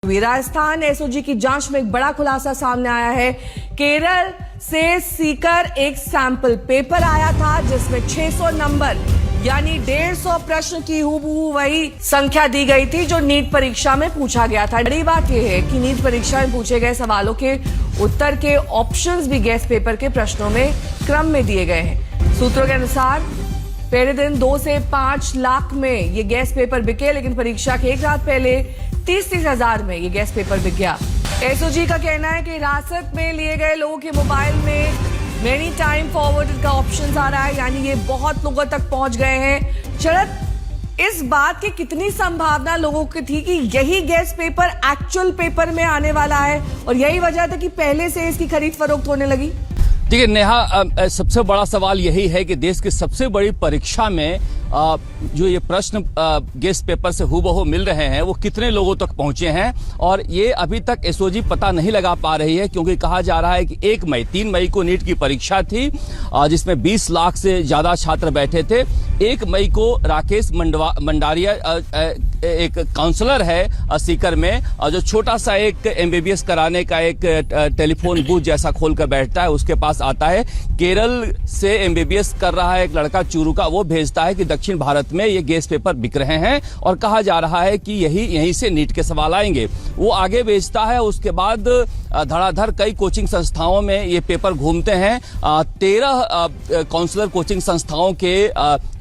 Rajasthan SOG की जांच में एक बड़ा खुलासा सामने आया है। केरल से सीकर एक सैंपल पेपर आया था जिसमें 600 नंबर यानी 150 प्रश्न की हूबहू वही संख्या दी गई थी जो नीट परीक्षा में पूछा गया था। बड़ी बात यह है कि नीट परीक्षा में पूछे गए सवालों के उत्तर के ऑप्शंस भी गेस्ट पेपर के प्रश्नों में क्रम में दिए गए हैं। सूत्रों के अनुसार पहले दिन 2 से 5 लाख में ये गेस्ट पेपर बिके, लेकिन परीक्षा के एक रात पहले 30-30 हजार में ये गेस्ट पेपर बिक गया। एसओजी का कहना है कि हिरासत में लिए गए लोगों के मोबाइल में मेनी टाइम फॉरवर्डेड का ऑप्शन आ रहा है, यानी ये बहुत लोगों तक पहुंच गए हैं। शरद, इस बात की कितनी संभावना लोगों की थी कि यही गेस्ट पेपर एक्चुअल पेपर में आने वाला है और यही वजह था कि पहले से इसकी खरीद फरोख्त होने लगी? देखिए नेहा, सबसे बड़ा सवाल यही है कि देश की सबसे बड़ी परीक्षा में जो ये प्रश्न गेस्ट पेपर से हूबहू मिल रहे हैं वो कितने लोगों तक पहुंचे हैं, और ये अभी तक एसओजी पता नहीं लगा पा रही है, क्योंकि कहा जा रहा है कि 3 मई को नीट की परीक्षा थी जिसमें 20 लाख से ज्यादा छात्र बैठे थे। 1 मई को राकेश मंडारिया एक काउंसलर है सीकर में, जो छोटा सा एक एमबीबीएस कराने का एक टेलीफोन बूथ जैसा खोलकर बैठता है, उसके पास आता है। केरल से एमबीबीएस कर रहा है एक लड़का चूरू का, वो भेजता है कि दक्षिण भारत में ये गेस्ट पेपर बिक रहे हैं और कहा जा रहा है कि यहीं से नीट के सवाल आएंगे। वो आगे भेजता है, उसके बाद धड़ाधड़ कई कोचिंग संस्थाओं में ये पेपर घूमते हैं। 13 काउंसलर कोचिंग संस्थाओं के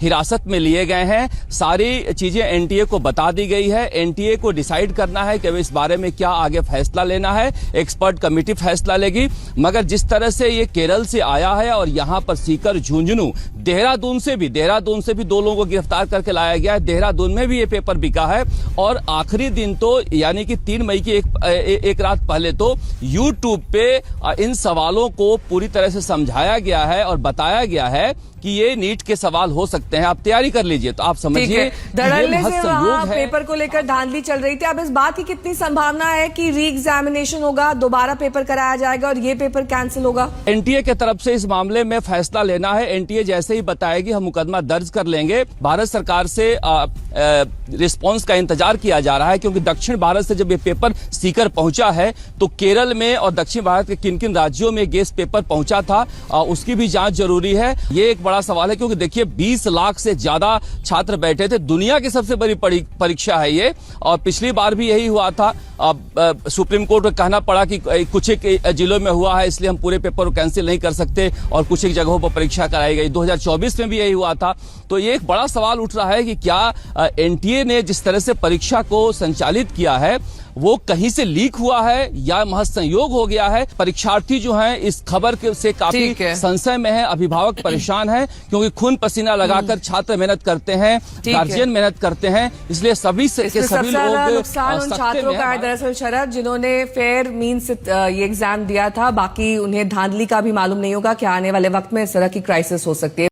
हिरासत में लिए गए हैं। सारी चीजें एनटीए को बता दी गई है। एनटीए को डिसाइड करना है कि इस बारे में क्या आगे फैसला लेना है। एक्सपर्ट कमेटी फैसला लेगी, मगर जिस तरह से ये केरल से आया है और यहां पर सीकर, झुंझुनू, देहरादून से भी 2 लोगों को गिरफ्तार करके लाया गया है। देहरादून में भी ये पेपर बिका है और आखिरी दिन तो यानी कि 3 मई की एक रात पहले तो यूट्यूब पे इन सवालों को पूरी तरह से समझाया गया है और बताया गया है कि ये नीट के सवाल हो सकते हैं, आप तैयारी कर लीजिए। तो आप समझिए धड़ल्ले से वहां पेपर को लेकर धांधली चल रही थी। अब इस बात की कितनी संभावना है कि री एग्जामिनेशन होगा, दोबारा पेपर कराया जाएगा और ये पेपर कैंसिल होगा? एनटीए के तरफ से इस मामले में फैसला लेना है। एनटीए जैसे ही बताएगी हम मुकदमा दर्ज कर लेंगे। भारत सरकार से रिस्पांस का इंतजार किया जा रहा है, क्योंकि दक्षिण भारत से जब ये पेपर सीकर पहुंचा है तो केरल में और दक्षिण भारत के किन किन राज्यों में गेस्ट पेपर पहुंचा था उसकी भी जांच जरूरी है। ये एक बड़ा सवाल है, क्योंकि देखिए 20 लाख से ज्यादा छात्र बैठे थे। दुनिया की सबसे बड़ी परीक्षा है ये, और पिछली बार भी यही हुआ था। सुप्रीम कोर्ट को कहना पड़ा कि कुछ एक जिलों में हुआ है इसलिए हम पूरे पेपर को कैंसिल नहीं कर सकते और कुछ एक जगहों पर परीक्षा कराई गई। 2024 में भी यही हुआ था। तो ये एक बड़ा सवाल उठ रहा है कि क्या एनटीए ने जिस तरह से परीक्षा को संचालित किया है वो कहीं से लीक हुआ है या महज संयोग हो गया है। परीक्षार्थी जो हैं इस खबर से काफी संशय में है, अभिभावक परेशान है, क्योंकि खून पसीना लगाकर छात्र मेहनत करते हैं, गार्जियन मेहनत करते हैं, इसलिए सभी लोग नुकसान उन छात्रों का है दरअसल शरद, जिन्होंने फेयर मींस ये एग्जाम दिया था। बाकी उन्हें धांधली का भी मालूम नहीं होगा कि आने वाले वक्त में इस तरह की क्राइसिस हो सकती है।